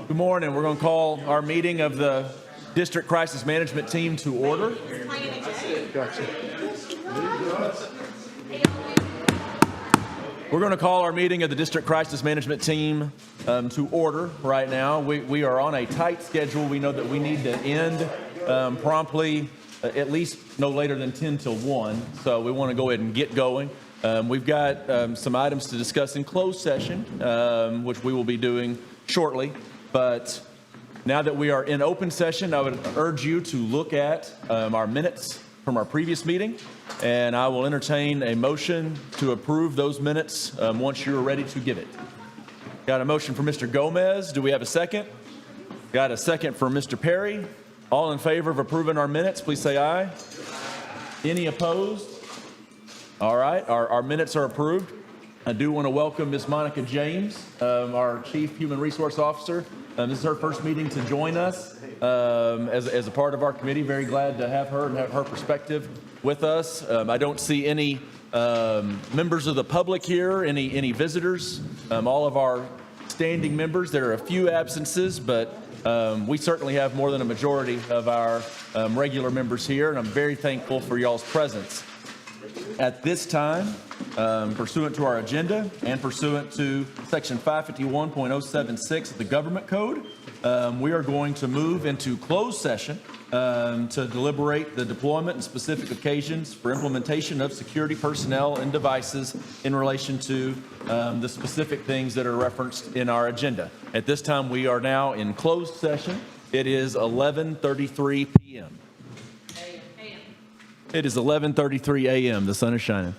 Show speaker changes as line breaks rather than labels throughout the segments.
Good morning. We're going to call our meeting of the District Crisis Management Team to order.
Gotcha.
We're going to call our meeting of the District Crisis Management Team to order right now. We are on a tight schedule. We know that we need to end promptly, at least no later than 10 till 1. So we want to go ahead and get going. We've got some items to discuss in closed session, which we will be doing shortly. But now that we are in open session, I would urge you to look at our minutes from our previous meeting, and I will entertain a motion to approve those minutes once you're ready to give it. Got a motion for Mr. Gomez. Do we have a second? Got a second for Mr. Perry. All in favor of approving our minutes, please say aye. Any opposed? All right, our minutes are approved. I do want to welcome Ms. Monica James, our Chief Human Resource Officer. This is her first meeting to join us as a part of our committee. Very glad to have her and have her perspective with us. I don't see any members of the public here, any visitors. All of our standing members. There are a few absences, but we certainly have more than a majority of our regular members here, and I'm very thankful for y'all's presence. At this time, pursuant to our agenda and pursuant to Section 551.076 of the Government Code, we are going to move into closed session to deliberate the deployment and specific occasions for implementation of security personnel and devices in relation to the specific things that are referenced in our agenda. At this time, we are now in closed session. It is 11:33 p.m. It is 11:33 a.m. The sun is shining.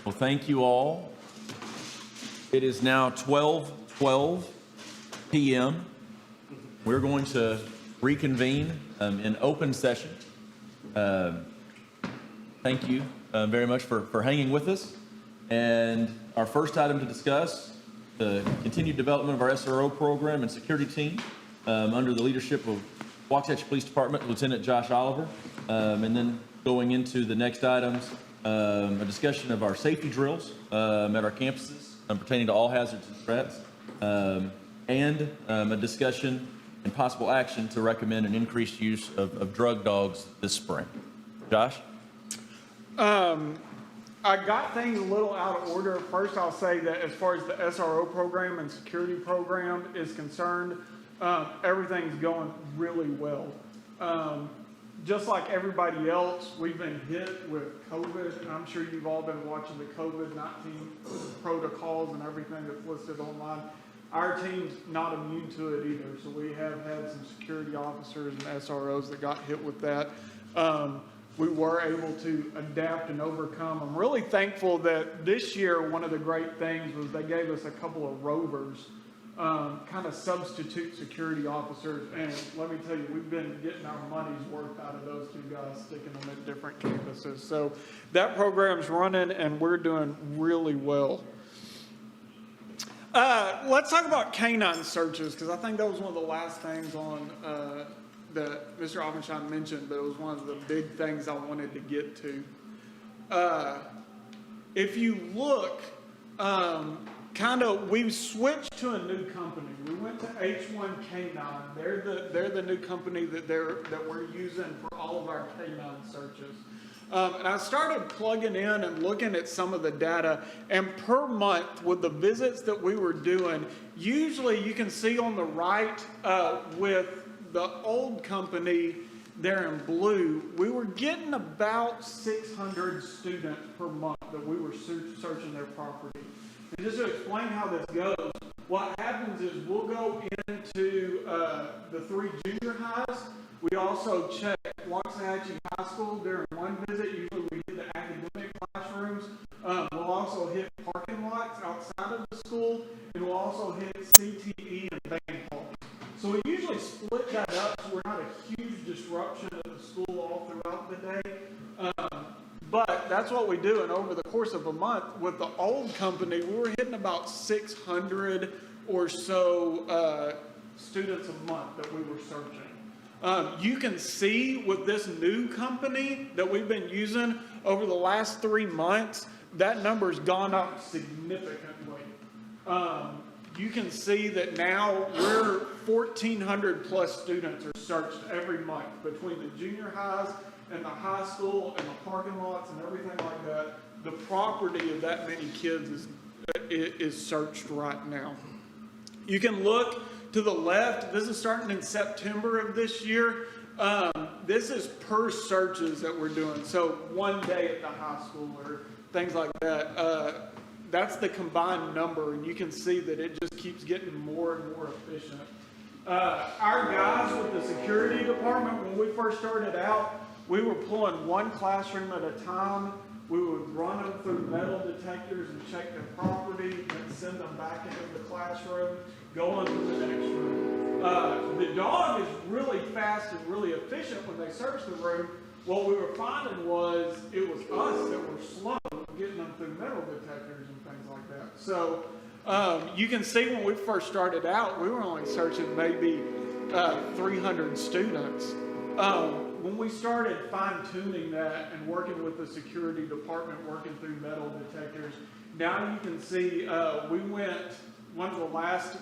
Well, thank you all. It is now 12:12 p.m. We're going to reconvene in open session. Thank you very much for hanging with us. And our first item to discuss, the continued development of our SRO program and security team under the leadership of Waxahachie Police Department Lieutenant Josh Oliver. And then going into the next items, a discussion of our safety drills at our campuses pertaining to all hazards and threats, and a discussion and possible action to recommend an increased use of drug dogs this spring. Josh?
I got things a little out of order. First, I'll say that as far as the SRO program and security program is concerned, everything's going really well. Just like everybody else, we've been hit with COVID. I'm sure you've all been watching the COVID-19 protocols and everything that's listed online. Our team's not immune to it either, so we have had some security officers and SROs that got hit with that. We were able to adapt and overcome. I'm really thankful that this year, one of the great things was they gave us a couple of rovers, kind of substitute security officers. And let me tell you, we've been getting our money's worth out of those two guys, sticking them at different campuses. So that program's running and we're doing really well. Let's talk about canine searches, because I think that was one of the last things on that Mr. Offenshine mentioned, but it was one of the big things I wanted to get to. If you look, we've switched to a new company. We went to H1 Canine. They're the new company that we're using for all of our canine searches. And I started plugging in and looking at some of the data, and per month with the visits that we were doing, usually you can see on the right with the old company there in blue, we were getting about 600 students per month that we were searching their property. And just to explain how this goes, what happens is we'll go into the 3 junior highs. We also check Waxahachie High School during one visit. Usually we hit the academic classrooms. We'll also hit parking lots outside of the school, and we'll also hit CTE and band halls. So we usually split that up so we're not a huge disruption of the school all throughout the day. But that's what we do, and over the course of a month, with the old company, we were hitting about 600 or so students a month that we were searching. You can see with this new company that we've been using over the last 3 months, that number's gone up significantly. You can see that now we're 1,400 plus students are searched every month between the junior highs and the high school and the parking lots and everything like that. The property of that many kids is searched right now. You can look to the left. This is starting in September of this year. This is per searches that we're doing. So one day at the high school or things like that. That's the combined number, and you can see that it just keeps getting more and more efficient. Our guys with the security department, when we first started out, we were pulling one classroom at a time. We would run them through metal detectors and check their property, and send them back into the classroom, go on to the next room. The dog is really fast and really efficient when they search the room. What we were finding was it was us that were slow getting them through metal detectors and things like that. So you can see when we first started out, we were only searching maybe 300 students. When we started fine-tuning that and working with the security department, working through metal detectors, now you can see one of the last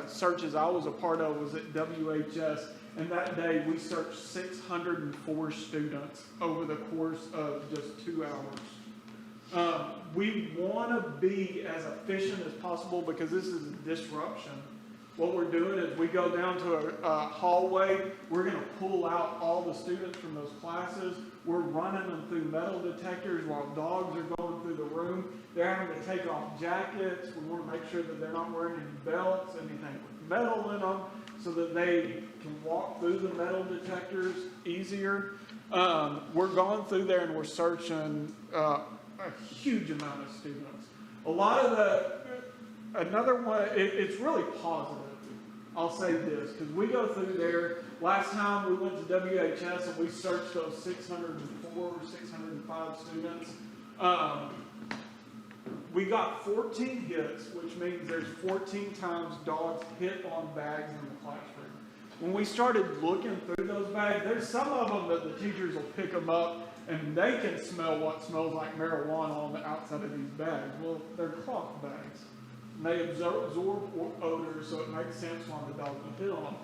searches I was a part of was at WHS, and that day we searched 604 students over the course of just 2 hours. We want to be as efficient as possible because this is a disruption. What we're doing is we go down to a hallway. We're going to pull out all the students from those classes. We're running them through metal detectors while dogs are going through the room. They're having to take off jackets. We want to make sure that they're not wearing any belts, anything with metal in them, so that they can walk through the metal detectors easier. We're going through there and we're searching a huge amount of students. A lot of another one, it's really positive. I'll say this, because we go through there. Last time we went to WHS and we searched those 604, 605 students. We got 14 hits, which means there's 14 times dogs hit on bags in the classroom. When we started looking through those bags, there's some of them that the teachers will pick them up and they can smell what smells like marijuana on the outside of these bags. Well, they're cloth bags. And they absorb odors, so it makes sense why the dog would hit on them.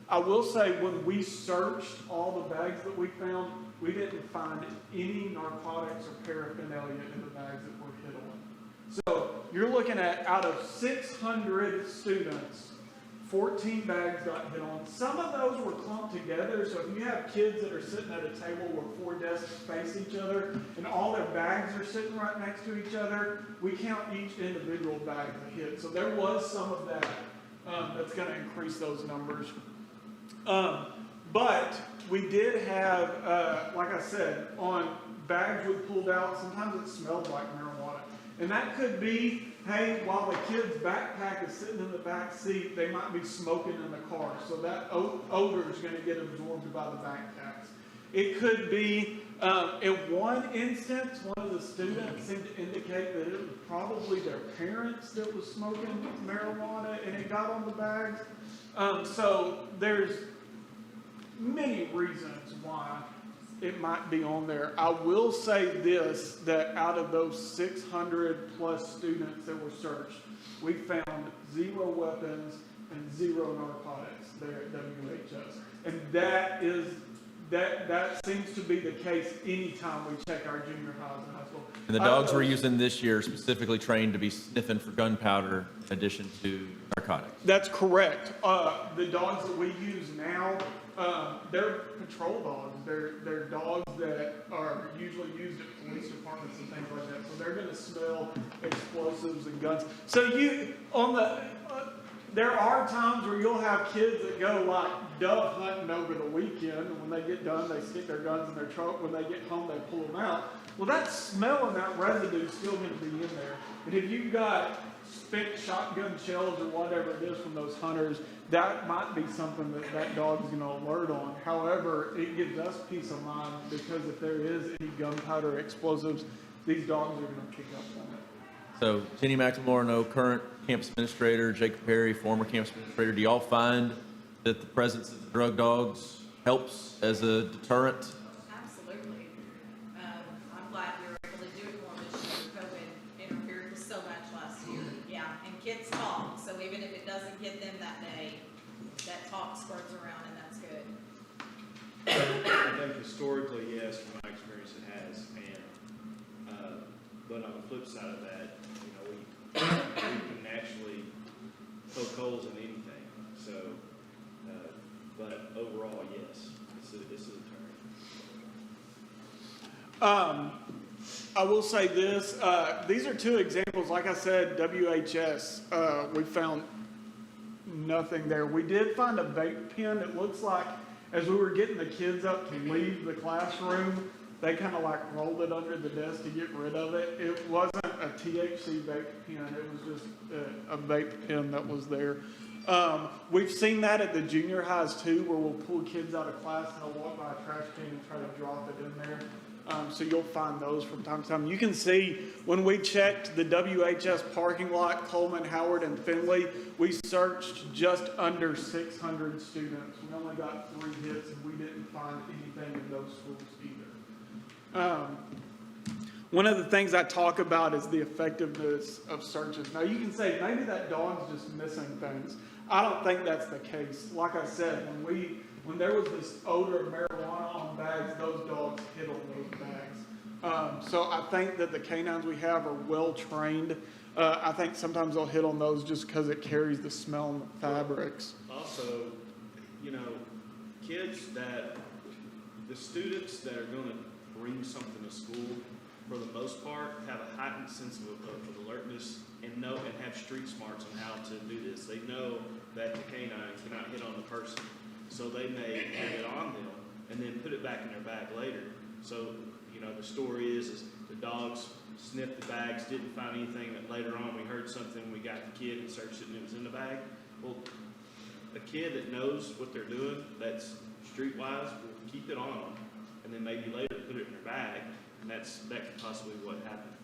I will say, when we searched all the bags that we found, we didn't find any narcotics or paraphernalia in the bags that were hit on. So you're looking at, out of 600 students, 14 bags got hit on. Some of those were clumped together, so if you have kids that are sitting at a table where 4 desks face each other and all their bags are sitting right next to each other, we count each individual bag a hit. So there was some of that that's going to increase those numbers. But we did have, like I said, on bags we pulled out, sometimes it smelled like marijuana. And that could be, hey, while the kid's backpack is sitting in the back seat, they might be smoking in the car. So that odor is going to get absorbed by the backpacks. It could be, in one instance, one of the students seemed to indicate that it was probably their parents that was smoking marijuana and it got on the bags. So there's many reasons why it might be on there. I will say this, that out of those 600 plus students that were searched, we found 0 weapons and 0 narcotics there at WHS. And that seems to be the case anytime we check our junior highs and high school.
And the dogs we're using this year are specifically trained to be sniffing for gunpowder in addition to narcotics.
That's correct. The dogs that we use now, they're patrol dogs. They're dogs that are usually used at police departments and things like that. So they're going to smell explosives and guns. So there are times where you'll have kids that go like dove hunting over the weekend, and when they get done, they stick their guns in their truck. When they get home, they pull them out. Well, that smell and that residue is still going to be in there. And if you've got spent shotgun shells or whatever it is from those hunters, that might be something that dog's going to alert on. However, it gives us peace of mind because if there is any gunpowder or explosives, these dogs are going to pick up on it.
So, Jenny McLemore, current campus administrator, Jacob Perry, former campus administrator, do y'all find that the presence of the drug dogs helps as a deterrent?
Absolutely. I'm glad we were able to do it more this year. COVID interfered with so much last year. Yeah, and kids talk, so even if it doesn't get them that day, that talk spreads around, and that's good.
I think historically, yes, from my experience, it has. And but on the flip side of that, we can actually poke holes in anything. So, but overall, yes, it's a deterrent.
I will say this, these are 2 examples. Like I said, WHS, we found nothing there. We did find a vape pen. It looks like as we were getting the kids up to leave the classroom, they kind of like rolled it under the desk to get rid of it. It wasn't a THC vape pen. It was just a vape pen that was there. We've seen that at the junior highs too, where we'll pull kids out of class and they'll walk by a trash can and try to drop it in there. So you'll find those from time to time. You can see when we checked the WHS parking lot, Coleman, Howard, and Findlay, we searched just under 600 students. We only got 3 hits and we didn't find anything in those schools either. One of the things I talk about is the effectiveness of searches. Now you can say maybe that dog's just missing things. I don't think that's the case. Like I said, when there was this odor of marijuana on bags, those dogs hit on those bags. So I think that the canines we have are well trained. I think sometimes they'll hit on those just because it carries the smell in the fabrics.
Also, the students that are going to bring something to school, for the most part, have a heightened sense of alertness and have street smarts on how to do this. They know that the canine cannot hit on the person, so they may have it on them and then put it back in their bag later. So, the story is the dogs sniffed the bags, didn't find anything, that later on we heard something, we got the kid and searched it and it was in the bag. Well, a kid that knows what they're doing, that's streetwise, will keep it on them, and then maybe later put it in their bag, and that could possibly what happened.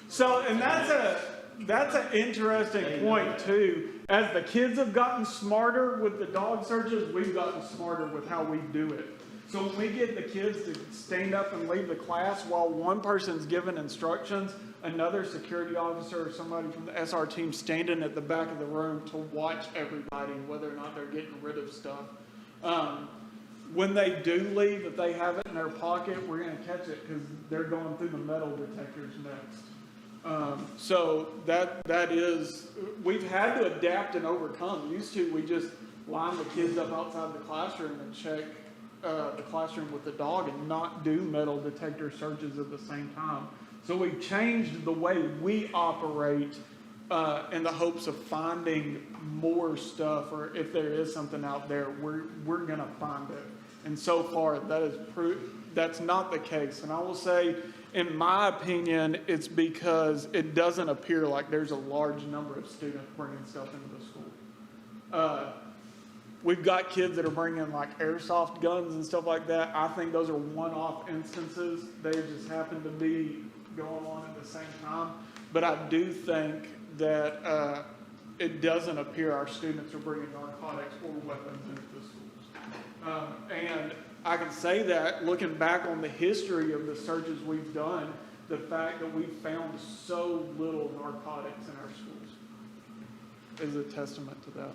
So, and that's an interesting point too. As the kids have gotten smarter with the dog searches, we've gotten smarter with how we do it. So when we get the kids to stand up and leave the class while one person's giving instructions, another security officer or somebody from the SR team standing at the back of the room to watch everybody, whether or not they're getting rid of stuff. When they do leave, if they have it in their pocket, we're going to catch it because they're going through the metal detectors next. So that is, we've had to adapt and overcome. Used to, we just line the kids up outside the classroom and check the classroom with the dog and not do metal detector searches at the same time. So we've changed the way we operate in the hopes of finding more stuff, or if there is something out there, we're going to find it. And so far, that's not the case. And I will say, in my opinion, it's because it doesn't appear like there's a large number of students bringing stuff into the school. We've got kids that are bringing like airsoft guns and stuff like that. I think those are one-off instances. They just happen to be going on at the same time. But I do think that it doesn't appear our students are bringing narcotics or weapons into the schools. And I can say that looking back on the history of the searches we've done, the fact that we found so little narcotics in our schools is a testament to that.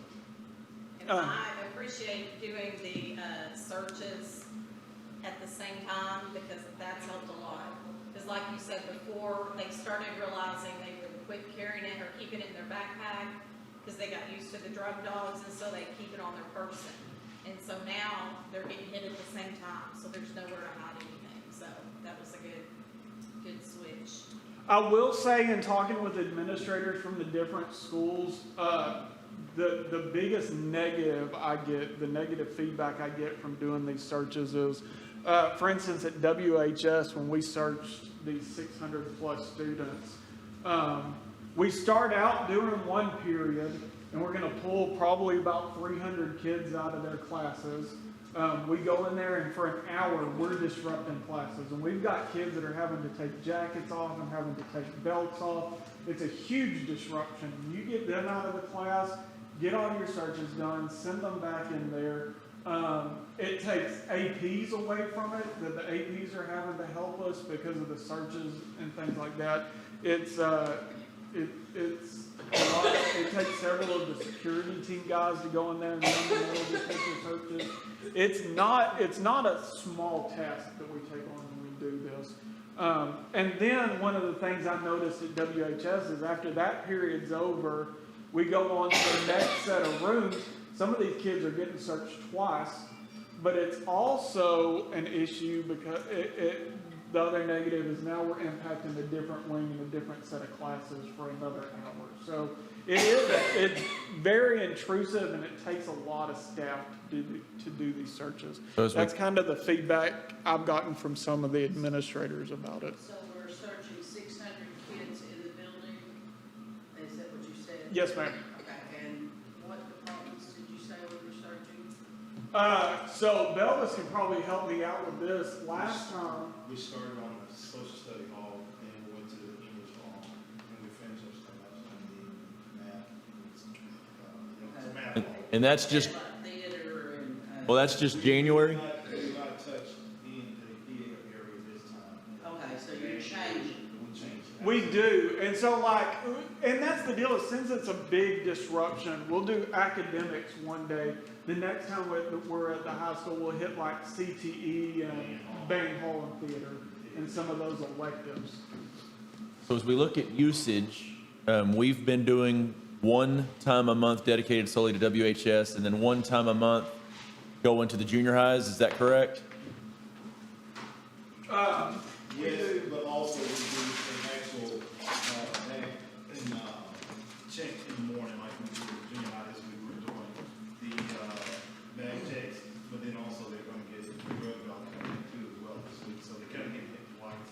And I appreciate doing the searches at the same time because that's helped a lot. Because like you said before, they started realizing they would quit carrying it or keeping it in their backpack because they got used to the drug dogs, and so they keep it on their person. And so now they're getting hit at the same time, so there's nowhere to hide anything. So that was a good switch.
I will say, in talking with administrators from the different schools, the biggest negative I get, the negative feedback I get from doing these searches is, for instance, at WHS, when we searched these 600 plus students, we start out doing one period, and we're going to pull probably about 300 kids out of their classes. We go in there, and for an hour, we're disrupting classes. And we've got kids that are having to take jackets off and having to take belts off. It's a huge disruption. You get them out of the class, get all your searches done, send them back in there. It takes APs away from it, that the APs are having to help us because of the searches and things like that. It's a lot. It takes several of the security team guys to go in there and run the metal detector searches. It's not a small task that we take on when we do this. And then one of the things I noticed at WHS is after that period's over, we go on to the next set of rooms. Some of these kids are getting searched twice, but it's also an issue because the other negative is now we're impacting a different wing and a different set of classes for another hour. So it's very intrusive, and it takes a lot of staff to do these searches. That's kind of the feedback I've gotten from some of the administrators about it.
So we're searching 600 kids in the building? Is that what you said?
Yes, ma'am.
Okay, and what departments did you say we were searching?
So Belvis can probably help me out with this. Last time,
We started on the social study hall, and we went to the English hall, and we finished our stuff on the math. It's math hall.
And that's just,
Like theater and,
well, that's just January?
We might have touched in the theater area this time.
okay, so you're changing.
We changed that.
we do. And so and that's the deal, is since it's a big disruption, we'll do academics one day. The next time we're at the high school, we'll hit like CTE and band hall and theater and some of those electives.
So as we look at usage, we've been doing one time a month dedicated solely to WHS, and then one time a month going to the junior highs. Is that correct?
Yes, but also we do an actual, check in the morning, like we do with junior high this week, we're doing the bag checks, but then also they're going to get the drug dog coming in too as well this week, so they're kind of getting hit twice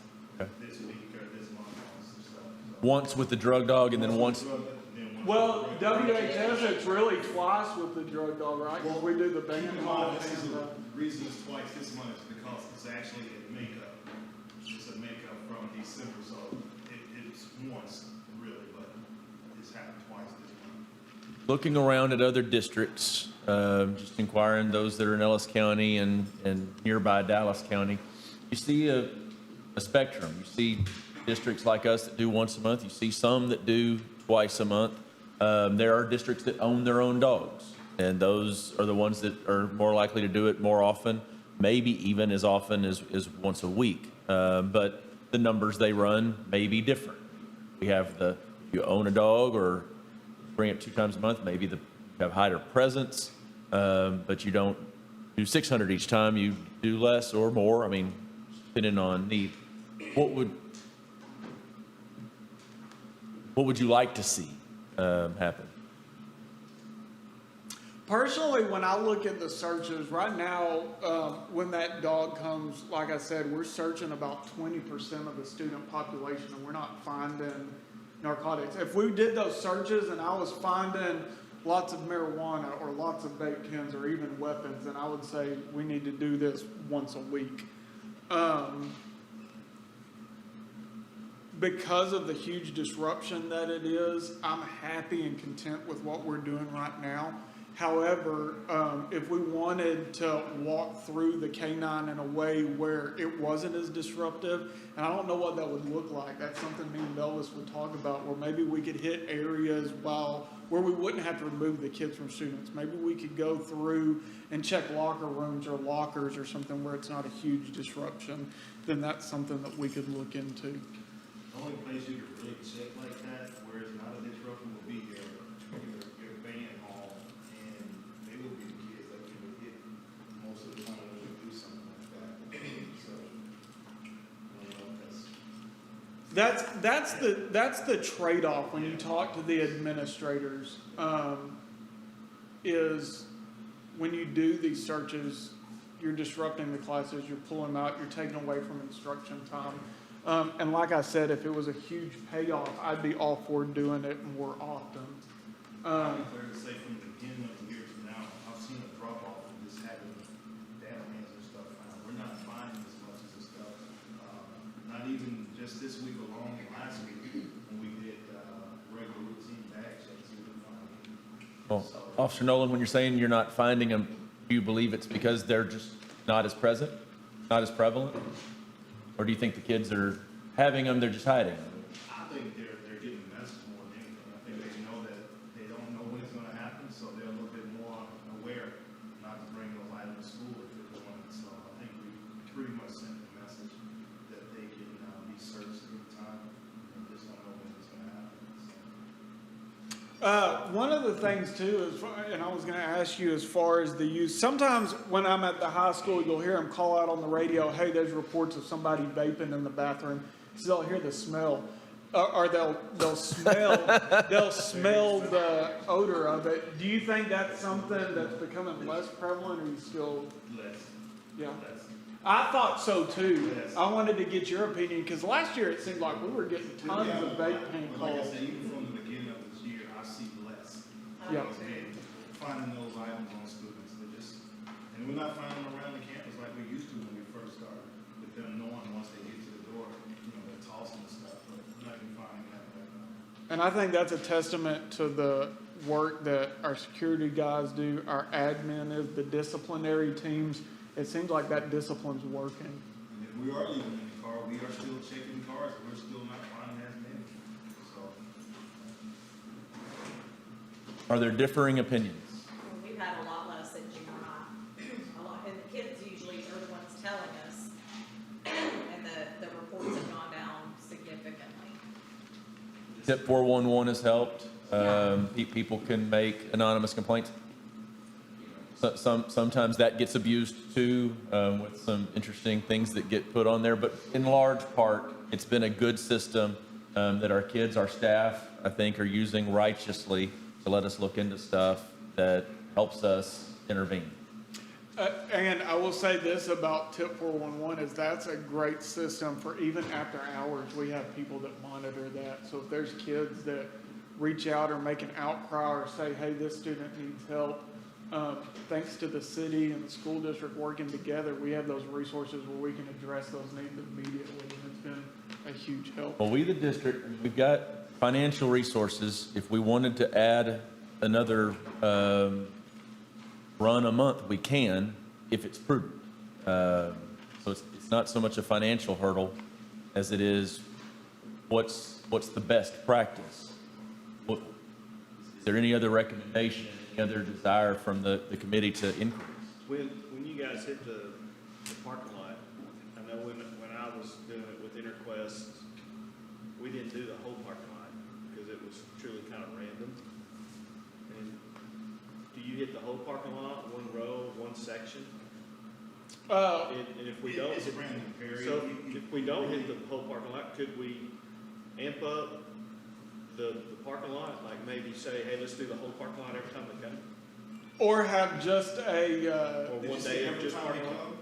this week or this month on some
once with the drug dog and then once.
Well, WHS, it's really twice with the drug dog, right? 'Cause we do the
Keep
band
in mind,
hall
this is
and
the
the.
reason it's twice this month is because it's actually a makeup. It's a makeup from December, so it's once, really, but it's happened twice this month.
Looking around at other districts, just inquiring those that are in Ellis County and nearby Dallas County, you see a spectrum. You see districts like us that do once a month. You see some that do twice a month. There are districts that own their own dogs, and those are the ones that are more likely to do it more often, maybe even as often as once a week. But the numbers they run may be different. We have you own a dog or bring it 2 times a month, maybe you have higher presence, but you don't do 600 each time, you do less or more, I mean, depending on need. What would you like to see happen?
Personally, when I look at the searches, right now, when that dog comes, like I said, we're searching about 20% of the student population, and we're not finding narcotics. If we did those searches and I was finding lots of marijuana or lots of vape pens or even weapons, then I would say we need to do this once a week. Because of the huge disruption that it is, I'm happy and content with what we're doing right now. However, if we wanted to walk through the K-9 in a way where it wasn't as disruptive, and I don't know what that would look like, that's something me and Belvis would talk about, where maybe we could hit areas where we wouldn't have to remove the kids from students. Maybe we could go through and check locker rooms or lockers or something where it's not a huge disruption. Then that's something that we could look into.
The only place you could really check like that, where it's not a disruption, would be your band hall, and they would be the kids that you would hit most of the time when we do something like that. So, I don't know if
That's the trade-off when you talk to the administrators, is when you do these searches, you're disrupting the classes, you're pulling them out, you're taking away from instruction time. And like I said, if it was a huge payoff, I'd be all for doing it more often.
I'm clear to say from the beginning of the year to now, I've seen a drop off in just having data hands and stuff found. We're not finding as much as this stuff. Not even just this week alone, last week when we did regular routine bag checks, we were finding.
Well, Officer Nolan, when you're saying you're not finding them, do you believe it's because they're just not as present, not as prevalent? Or do you think the kids are having them, they're just hiding them?
I think they're getting the message more than anything. I think they know that they don't know when it's going to happen, so they're a little bit more aware not to bring those items to school if they're doing it. So I think we pretty much sent the message that they can be searched at any time and just don't know when it's going to happen. So.
One of the things too is, and I was going to ask you as far as the use, sometimes when I'm at the high school, you'll hear them call out on the radio, hey, there's reports of somebody vaping in the bathroom. So they'll hear the smell, or they'll smell the odor of it. Do you think that's something that's becoming less prevalent, or you still?
Less.
Yeah.
Less.
I thought so too.
Yes.
I wanted to get your opinion, because last year it seemed like we were getting tons of vape pen
But like I
calls.
said, even from the beginning of this year, I see less.
Yeah.
And finding those items on students, and we're not finding them around the campus like we used to when we first started, with them knowing once they get to the door, they're tossing the stuff, but we're not even finding that right now.
And I think that's a testament to the work that our security guys do, our admin is, the disciplinary teams. It seems like that discipline's working.
And if we are leaving in the car, we are still checking cars, and we're still not finding as many. So,
Are there differing opinions?
We've had a lot less at junior high. A lot, and the kids usually are the ones telling us, and the reports have gone down significantly.
Tip 411 has helped. People can make anonymous complaints. Sometimes that gets abused too, with some interesting things that get put on there. But in large part, it's been a good system that our kids, our staff, I think, are using righteously to let us look into stuff that helps us intervene.
And I will say this about Tip 411 is that's a great system for even after hours. We have people that monitor that. So if there's kids that reach out or make an outcry or say, hey, this student needs help, thanks to the city and the school district working together, we have those resources where we can address those needs immediately. And it's been a huge help.
Well, we, the district, we've got financial resources. If we wanted to add another run a month, we can, if it's prudent. So it's not so much a financial hurdle as it is what's the best practice. Is there any other recommendation, any other desire from the committee to increase?
When you guys hit the parking lot, I know when I was doing it with InterQuest, we didn't do the whole parking lot because it was truly kind of random. And do you hit the whole parking lot, one row, one section? And if we don't,
It's random, Perry.
so if we don't hit the whole parking lot, could we amp up the parking lot? Like maybe say, hey, let's do the whole parking lot every time we come?
Or have just a,
Or one day of just parking lot?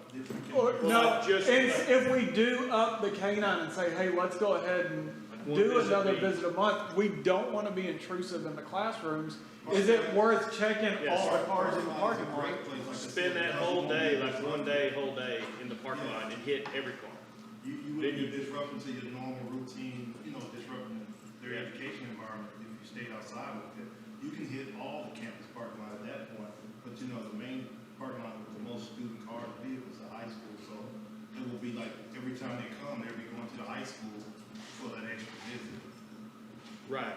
or, no,
just-
if we do up the canine and say, hey, let's go ahead and
One
do
visit
another
week.
visit a month, we don't want to be intrusive in the classrooms. Is it worth checking
Yes.
all the cars in the parking lot?
Spend that whole day, like one day, whole day in the parking lot and hit every car.
You wouldn't be disrupting to your normal routine, disrupting their education environment if you stayed outside with it. You can hit all the campus parking lot at that point, but the main parking lot with the most student cars and vehicles is the high school, so it will be like every time they come, they'll be going to the high school for that extra visit.
Right.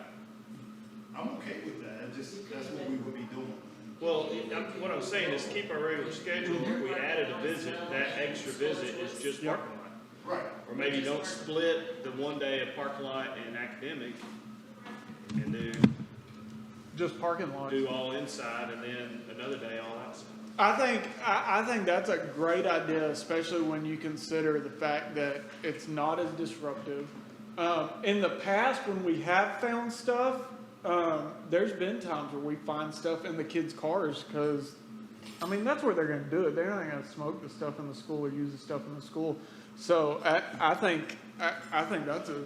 I'm okay with that, that's what we would be doing.
Well, what I'm saying is keep our regular schedule. If we added a visit, that extra visit is just parking lot.
Right.
Or maybe don't split the one day of parking lot and academic and
Just parking lots.
do all inside and then another day all outside.
I think that's a great idea, especially when you consider the fact that it's not as disruptive. In the past, when we have found stuff, there's been times where we find stuff in the kids' cars because, that's where they're going to do it. They're not going to smoke the stuff in the school or use the stuff in the school. So I think that's a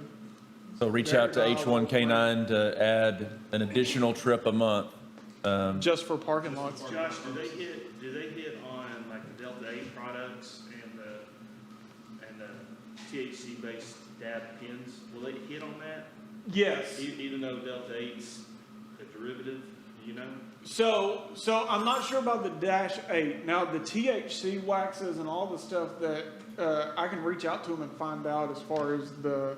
So reach out to H1K9 to add an additional trip a month.
just for parking lots.
Josh, do they hit on like the Delta 8 products and the THC based dab pens? Will they hit on that?
Yes.
Even though Delta 8's a derivative, you know?
So I'm not sure about the Dash 8. Now, the THC waxes and all the stuff that I can reach out to them and find out as far as the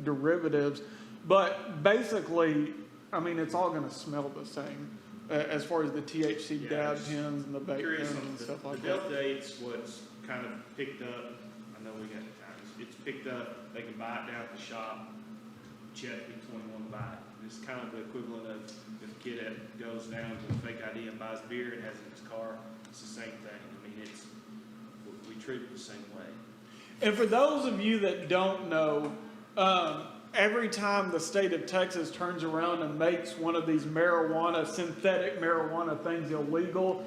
derivatives. But basically, it's all going to smell the same as far as the THC
Yeah,
dab
just
pens and the vape
Curious
pens
on
and stuff
the
like that.
Delta 8's what's kind of picked up. I know we got time. It's picked up. They can buy it down at the shop. Check B21 buy it. It's kind of the equivalent of if a kid goes down to a fake ID and buys beer and has it in his car. It's the same thing. We treat it the same way.
And for those of you that don't know, every time the state of Texas turns around and makes one of these synthetic marijuana things illegal,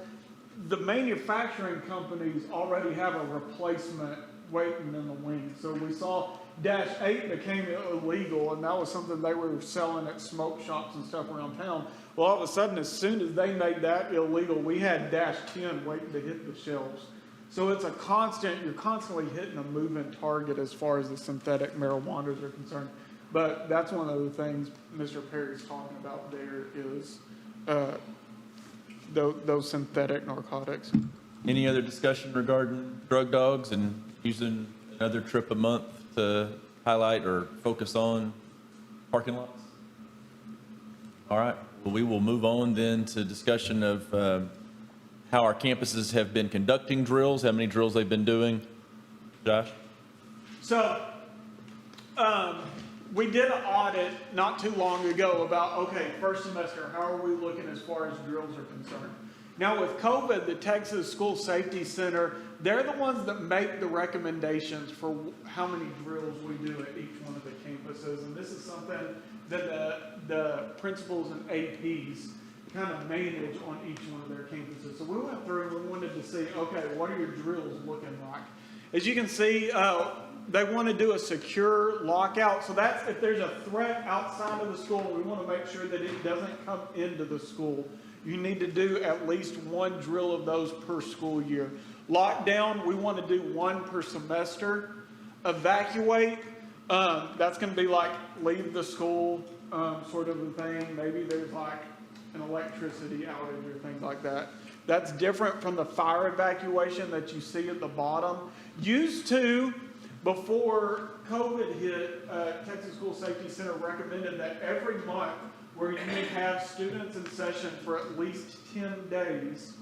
the manufacturing companies already have a replacement waiting in the wings. So we saw Dash 8 became illegal, and that was something they were selling at smoke shops and stuff around town. Well, all of a sudden, as soon as they made that illegal, we had Dash 10 waiting to hit the shelves. So it's you're constantly hitting a moving target as far as the synthetic marijuanas are concerned. But that's one of the things Mr. Perry's talking about there is those synthetic narcotics.
Any other discussion regarding drug dogs and using another trip a month to highlight or focus on parking lots? All right, well, we will move on then to discussion of how our campuses have been conducting drills, how many drills they've been doing. Josh?
So, we did an audit not too long ago about, okay, first semester, how are we looking as far as drills are concerned? Now with COVID, the Texas School Safety Center, they're the ones that make the recommendations for how many drills we do at each one of the campuses. And this is something that the principals and APs kind of manage on each one of their campuses. So we went through and we wanted to see, okay, what are your drills looking like? As you can see, they want to do a secure lockout. So that's if there's a threat outside of the school, we want to make sure that it doesn't come into the school. You need to do at least one drill of those per school year. Lockdown, we want to do one per semester. Evacuate, that's going to be like leave the school sort of a thing. Maybe there's like an electricity outage or things like that. That's different from the fire evacuation that you see at the bottom. Used to, before COVID hit, Texas School Safety Center recommended that every month where you would have students in session for at least 10 days,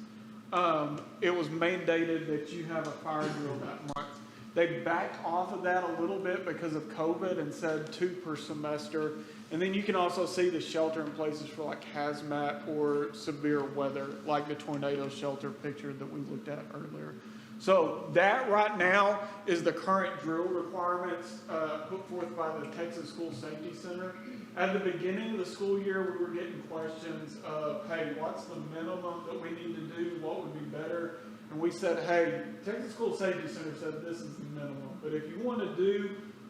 it was mandated that you have a fire drill that month. They backed off of that a little bit because of COVID and said 2 per semester. And then you can also see the shelter in places for like hazmat or severe weather, like the tornado shelter picture that we looked at earlier. So that right now is the current drill requirements put forth by the Texas School Safety Center. At the beginning of the school year, we were getting questions of, hey, what's the minimum that we need to do? What would be better? And we said, hey, Texas School Safety Center said this is the minimum. But if you want to do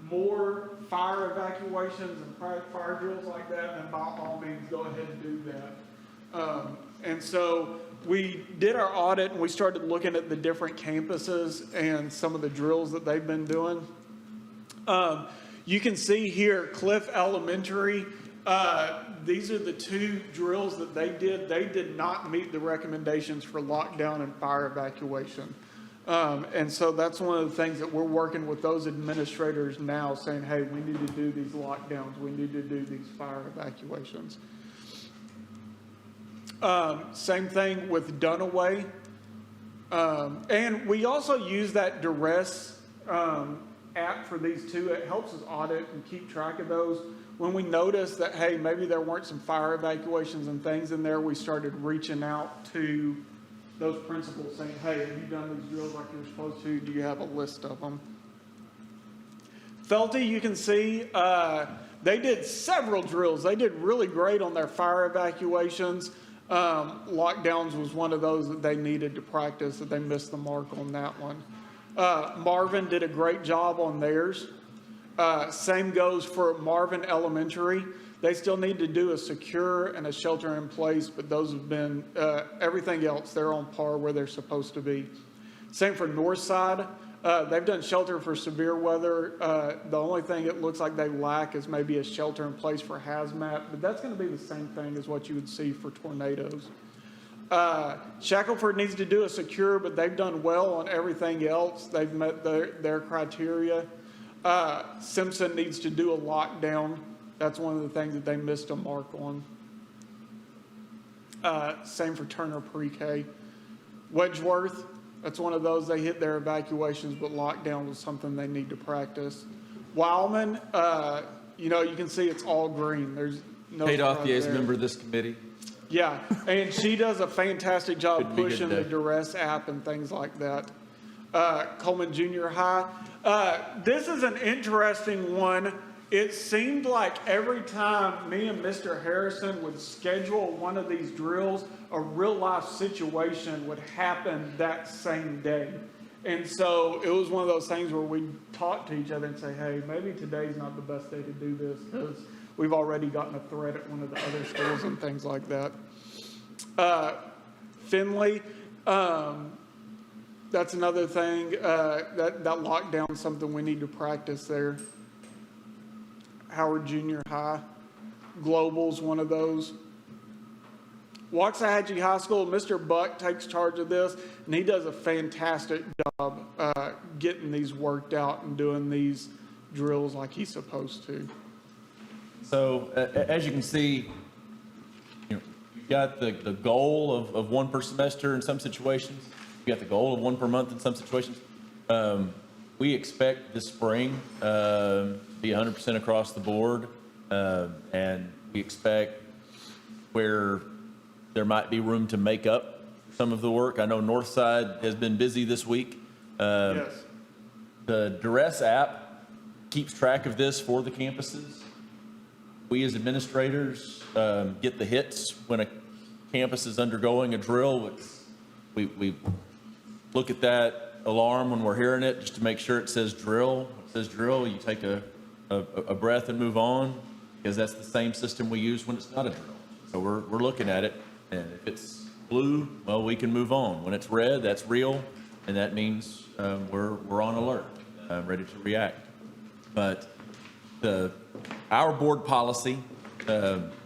more fire evacuations and fire drills like that, then by all means, go ahead and do that. And so we did our audit and we started looking at the different campuses and some of the drills that they've been doing. You can see here, Cliff Elementary, these are the 2 drills that they did. They did not meet the recommendations for lockdown and fire evacuation. And so that's one of the things that we're working with those administrators now, saying, hey, we need to do these lockdowns. We need to do these fire evacuations. Same thing with Dunaway. And we also use that duress app for these 2. It helps us audit and keep track of those. When we noticed that, hey, maybe there weren't some fire evacuations and things in there, we started reaching out to those principals saying, hey, have you done these drills like you're supposed to? Do you have a list of them? Felty, you can see they did several drills. They did really great on their fire evacuations. Lockdowns was one of those that they needed to practice, that they missed the mark on that one. Marvin did a great job on theirs. Same goes for Marvin Elementary. They still need to do a secure and a shelter in place, but those have been, everything else, they're on par where they're supposed to be. Same for Northside. They've done shelter for severe weather. The only thing it looks like they lack is maybe a shelter in place for hazmat, but that's going to be the same thing as what you would see for tornadoes. Shackelford needs to do a secure, but they've done well on everything else. They've met their criteria. Simpson needs to do a lockdown. That's one of the things that they missed a mark on. Same for Turner Pre-K. Wedgeworth, that's one of those, they hit their evacuations, but lockdown was something they need to practice. Wildman, you can see it's all green. There's no
Kate
surprise
Othia is a
there.
member of this committee.
Yeah, and she does a fantastic job
Couldn't be good
pushing the
day.
duress app and things like that. Coleman Junior High. This is an interesting one. It seemed like every time me and Mr. Harrison would schedule one of these drills, a real life situation would happen that same day. And so it was one of those things where we'd talk to each other and say, hey, maybe today's not the best day to do this because we've already gotten a threat at one of the other schools and things like that. Finley, that's another thing. That lockdown is something we need to practice there. Howard Junior High, Global's one of those. Waxahachie High School, Mr. Buck takes charge of this, and he does a fantastic job getting these worked out and doing these drills like he's supposed to.
So as you can see, you've got the goal of 1 per semester in some situations. You got the goal of 1 per month in some situations. We expect this spring to be 100% across the board, and we expect where there might be room to make up some of the work. I know Northside has been busy this week.
Yes.
The Duress app keeps track of this for the campuses. We as administrators get the hits when campus is undergoing a drill, we look at that alarm when we're hearing it, just to make sure it says drill. When it says drill, you take a breath and move on, because that's the same system we use when it's not a drill. So we're looking at it, and if it's blue, well, we can move on. When it's red, that's real, and that means we're on alert, ready to react. But our board policy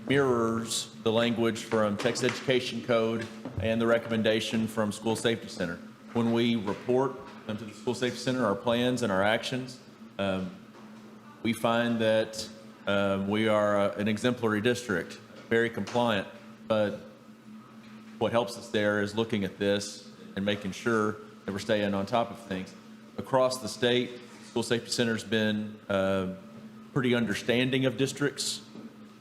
mirrors the language from Texas Education Code and the recommendation from School Safety Center. When we report to the School Safety Center our plans and our actions, we find that we are an exemplary district, very compliant, but what helps us there is looking at this and making sure that we're staying on top of things. Across the state, School Safety Center's been pretty understanding of districts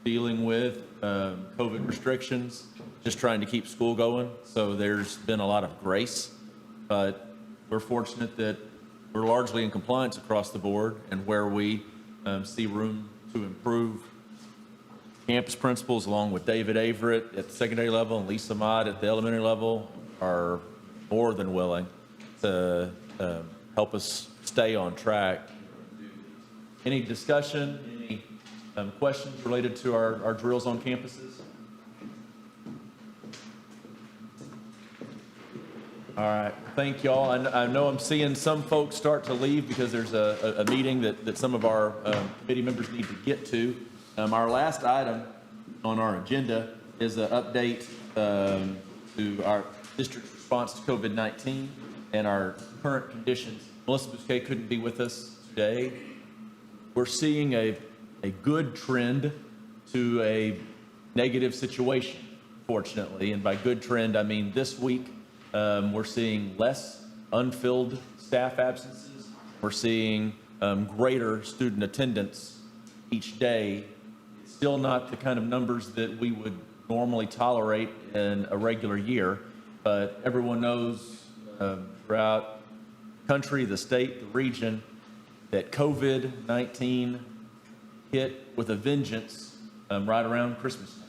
dealing with COVID restrictions, just trying to keep school going. So there's been a lot of grace, but we're fortunate that we're largely in compliance across the board, and where we see room to improve, campus principals, along with David Averett at the secondary level and Lisa Mott at the elementary level, are more than willing to help us stay on track. Any discussion, any questions related to our drills on campuses? All right, thank y'all. I know I'm seeing some folks start to leave because there's a meeting that some of our committee members need to get to. Our last item on our agenda is an update to our district's response to COVID-19 and our current conditions. Melissa Bousquet couldn't be with us today. We're seeing a good trend to a negative situation, fortunately. And by good trend, I mean this week, we're seeing less unfilled staff absences. We're seeing greater student attendance each day. It's still not the kind of numbers that we would normally tolerate in a regular year, but everyone knows throughout the country, the state, the region, that COVID-19 hit with a vengeance right around Christmas time.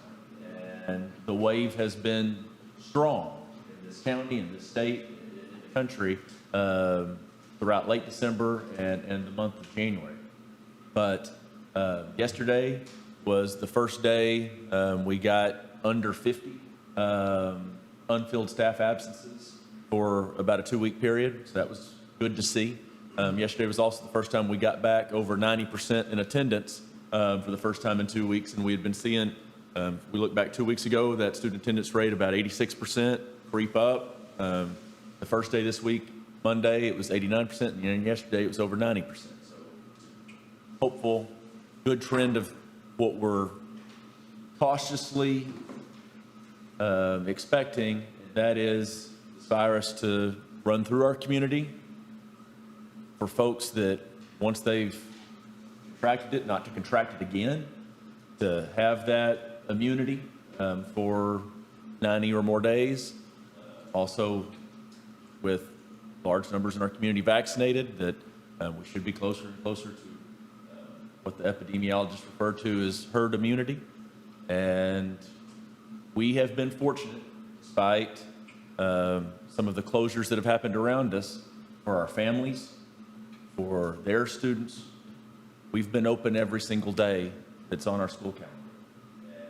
And the wave has been strong in this county, in this state, in the country, throughout late December and the month of January. But yesterday was the first day we got under 50 unfilled staff absences for about a 2-week period, so that was good to see. Yesterday was also the first time we got back over 90% in attendance for the first time in 2 weeks, and we had been seeing, we looked back 2 weeks ago, that student attendance rate about 86% creep up. The first day this week, Monday, it was 89%, and yesterday it was over 90%. So hopeful, good trend of what we're cautiously expecting, that is this virus to run through our community, for folks that once they've contracted it, not to contract it again, to have that immunity for 90 or more days. Also, with large numbers in our community vaccinated, that we should be closer and closer to what the epidemiologists refer to as herd immunity. And we have been fortunate, despite some of the closures that have happened around us, for our families, for their students. We've been open every single day that's on our school calendar.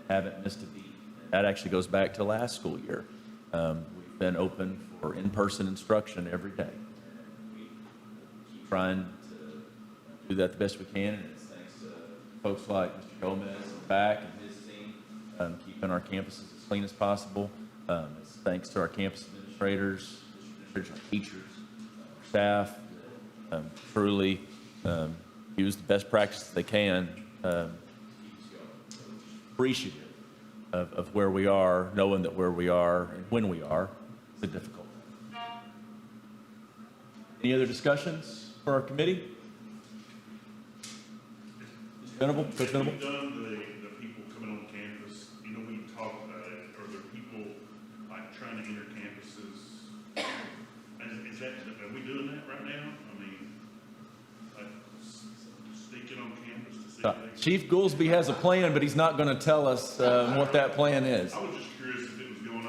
Haven't missed a beat. That actually goes back to last school year. We've been open for in-person instruction every day. We keep trying to do that the best we can, and it's thanks to folks like Mr. Gomez back and his team, keeping our campuses as clean as possible. It's thanks to our campus administrators, our teachers, our staff, truly use the best practices they can. Appreciative of where we are, knowing that where we are and when we are is a difficult. Any other discussions for our committee? Venable, Coach Venable?
Have you done the people coming on campus, you know, when you talk about it, are there people like trying to enter campuses? Is that, are we doing that right now? I mean, like sneaking on campus to see if they
Chief Goolsby has a plan, but he's not going to tell us what that plan is.
I was just curious if it was going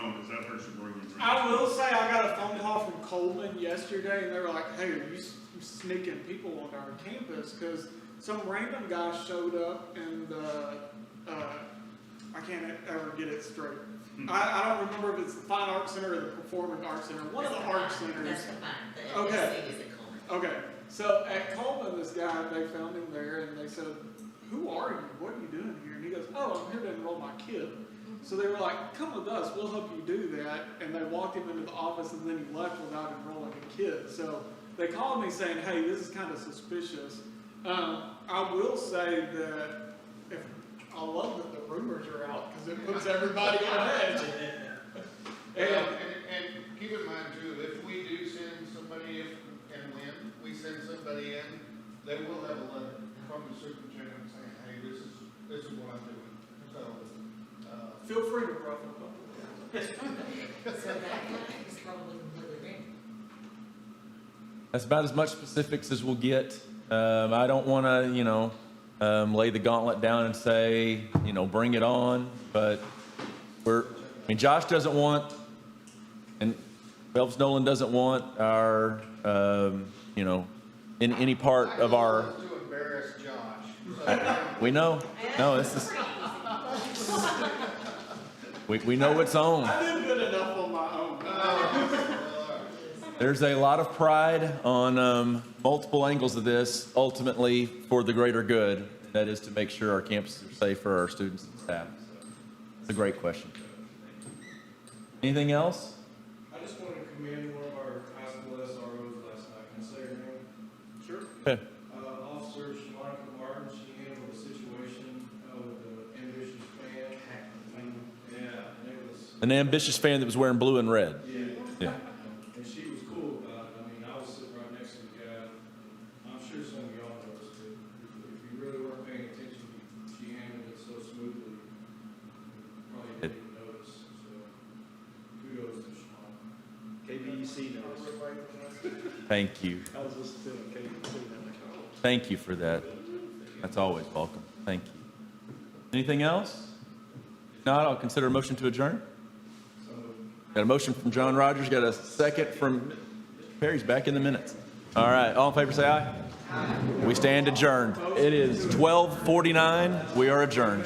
I will say I got a phone call from Coleman yesterday, and they were like, "Hey, are you sneaking people onto our campus?" Because some random guy showed up, and I can't ever get it straight. I don't remember if it's the Fine Arts Center or the Performing Arts Center. One of the art centers.
That's the fine. The
Okay.
MSC is at Coleman.
Okay, so at Coleman, this guy, they found him there, and they said, "Who are you? What are you doing here?" And he goes, "Oh, I'm here to enroll my kid." So they were like, "Come with us, we'll help you do that." And they walked him into the office, and then he left without enrolling a kid. So they called me saying, "Hey, this is kind of suspicious." I will say that I love that the rumors are out because it puts everybody on edge.
And keep in mind too, if we do send somebody, and when we send somebody in, they will have a letter from the superintendent saying, "Hey, this is what I'm doing." So,
Feel free to ruffle them.
So that is probably completely random.
That's about as much specifics as we'll get. I don't want to, lay the gauntlet down and say, bring it on. But Josh doesn't want, and Phelps Nolan doesn't want our, in any part of our.
to embarrass Josh.
We know. No, this is. We know it's on.
I did good enough on my own.
There's a lot of pride on multiple angles of this, ultimately for the greater good. That is to make sure our campuses are safe for our students and staff. It's a great question. Anything else?
I just wanted to commend one of our high school SROs last night. Can I say her name?
Sure.
Okay.
Officer Shamonica Martin, she handled a situation with an ambitious fan. Yeah, and it was,
An ambitious fan that was wearing blue and red. Yeah.
and she was cool about it. I mean, I was sitting right next to the guy. I'm sure some of y'all noticed it. If you really weren't paying attention, she handled it so smoothly. You probably didn't even notice. So kudos to Shamonica.
KBEC knows.
Thank you.
I was listening to KBEC.
Thank you for that. That's always welcome. Thank you. Anything else? If not, I'll consider a motion to adjourn. Got a motion from John Rogers, got a second from Perry's back in the minutes. All right, all in favor say aye. We stand adjourned. It is 12:49. We are adjourned.